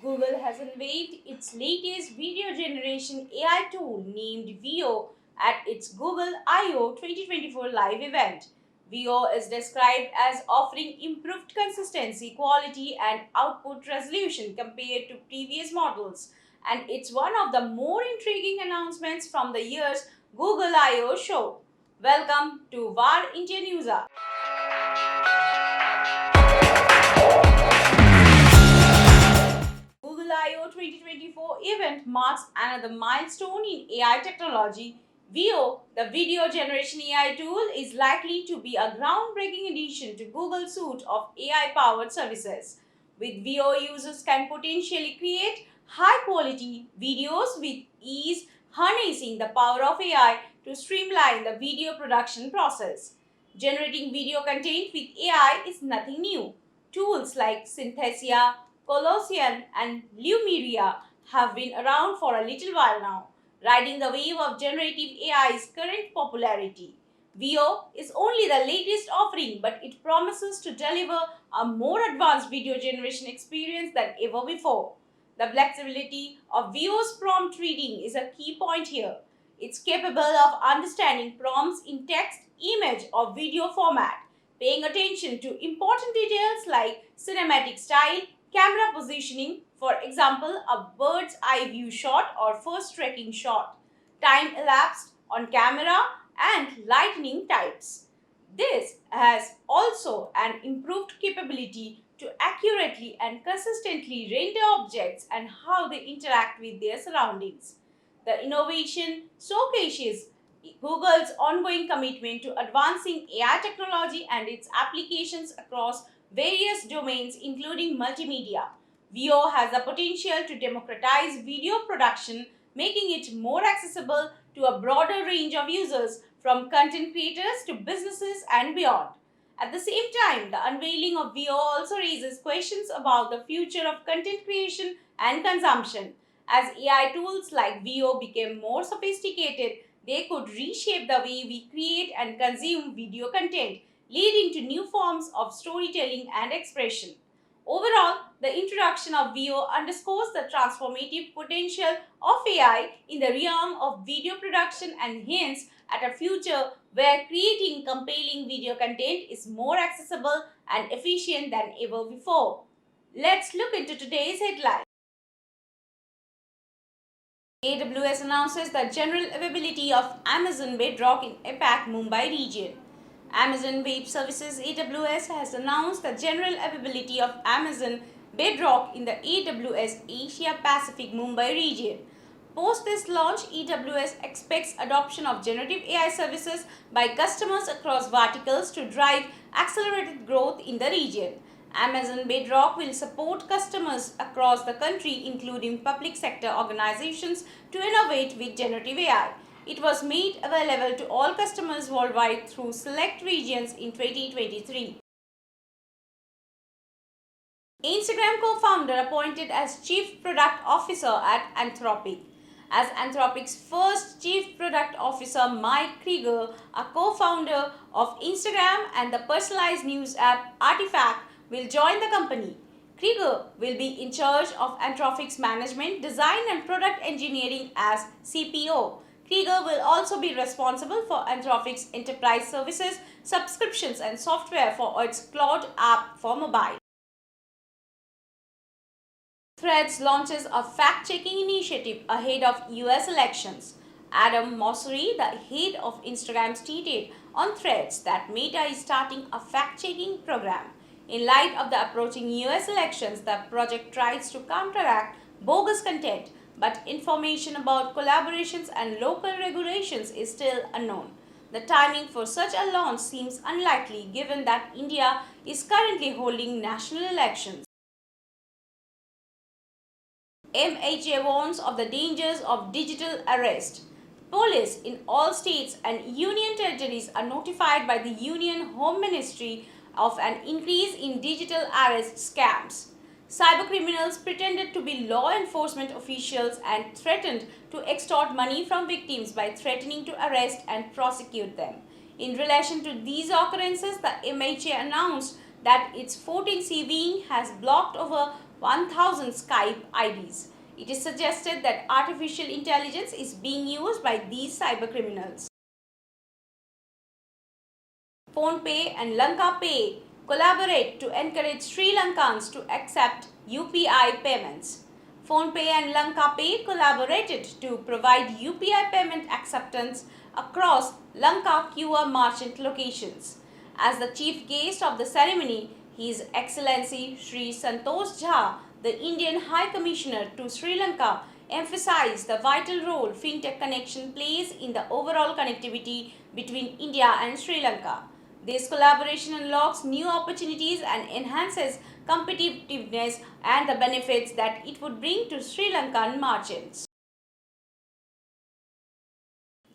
Google has unveiled its latest video generation AI tool named Veo at its Google I/O 2024 live event. Veo is described as offering improved consistency, quality, and output resolution compared to previous models, and it's one of the more intriguing announcements from the year's Google I/O show. Welcome to VAR India News. Google I/O 2024 event marks another milestone in AI technology. Veo, the video generation AI tool, is likely to be a groundbreaking addition to Google's suite of AI-powered services. With Veo, users can potentially create high-quality videos with ease, harnessing the power of AI to streamline the video production process. Generating video content with AI is nothing new. Tools like Synthesia, Colossian, and Lumeria have been around for a little while now, riding the wave of generative AI's current popularity. Veo is only the latest offering, but it promises to deliver a more advanced video generation experience than ever before. The flexibility of Veo's prompt reading is a key point here. It's capable of understanding prompts in text, image, or video format, paying attention to important details like cinematic style, camera positioning, for example, a bird's eye view shot or first tracking shot, time elapsed on camera, and lightning types. This has also an improved capability to accurately and consistently render objects and how they interact with their surroundings. The innovation showcases Google's ongoing commitment to advancing AI technology and its applications across various domains, including multimedia. Veo has the potential to democratize video production, making it more accessible to a broader range of users, from content creators to businesses and beyond. At the same time, the unveiling of Veo also raises questions about the future of content creation and consumption. As AI tools like Veo became more sophisticated, they could reshape the way we create and consume video content, leading to new forms of storytelling and expression. Overall, the introduction of Veo underscores the transformative potential of AI in the realm of video production and hints at a future where creating compelling video content is more accessible and efficient than ever before. Let's look into today's headline. AWS announces the general availability of Amazon Bedrock in APAC Mumbai region. Amazon Web Services AWS has announced the general availability of Amazon Bedrock in the AWS Asia Pacific Mumbai region. Post this launch, AWS expects adoption of generative AI services by customers across verticals to drive accelerated growth in the region. Amazon Bedrock will support customers across the country, including public sector organizations, to innovate with generative AI. It was made available to all customers worldwide through select regions in 2023. Instagram co-founder appointed as Chief Product Officer at Anthropic. As Anthropic's first Chief Product Officer, Mike Krieger, a co-founder of Instagram and the personalized news app Artifact, will join the company. Krieger will be in charge of Anthropic's management, design, and product engineering as CPO. Krieger will also be responsible for Anthropic's enterprise services, subscriptions, and software for its Claude app for mobile. Threads launches a fact-checking initiative ahead of US elections. Adam Mosseri, the head of Instagram, stated on Threads that Meta is starting a fact-checking program. In light of the approaching US elections, the project tries to counteract bogus content, but information about collaborations and local regulations is still unknown. The timing for such a launch seems unlikely given that India is currently holding national elections. MHA warns of the dangers of digital arrest. Police in all states and union territories are notified by the Union Home Ministry of an increase in digital arrest scams. Cybercriminals pretended to be law enforcement officials and threatened to extort money from victims by threatening to arrest and prosecute them. In relation to these occurrences, the MHA announced that its 14C wing has blocked over 1,000 Skype IDs. It is suggested that artificial intelligence is being used by these cybercriminals. PhonePe and Lanka Pay collaborate to encourage Sri Lankans to accept UPI payments. PhonePe and Lanka Pay collaborated to provide UPI payment acceptance across Lanka QR merchant locations. As the chief guest of the ceremony, His Excellency Sri Santosh Jha, the Indian High Commissioner to Sri Lanka, emphasized the vital role fintech connection plays in the overall connectivity between India and Sri Lanka. This collaboration unlocks new opportunities and enhances competitiveness and the benefits that it would bring to Sri Lankan merchants.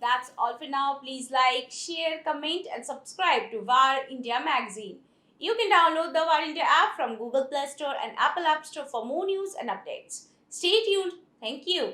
That's all for now. Please like, share, comment, and subscribe to VAR India magazine. You can download the VAR India app from Google Play Store and Apple App Store for more news and updates. Stay tuned. Thank you.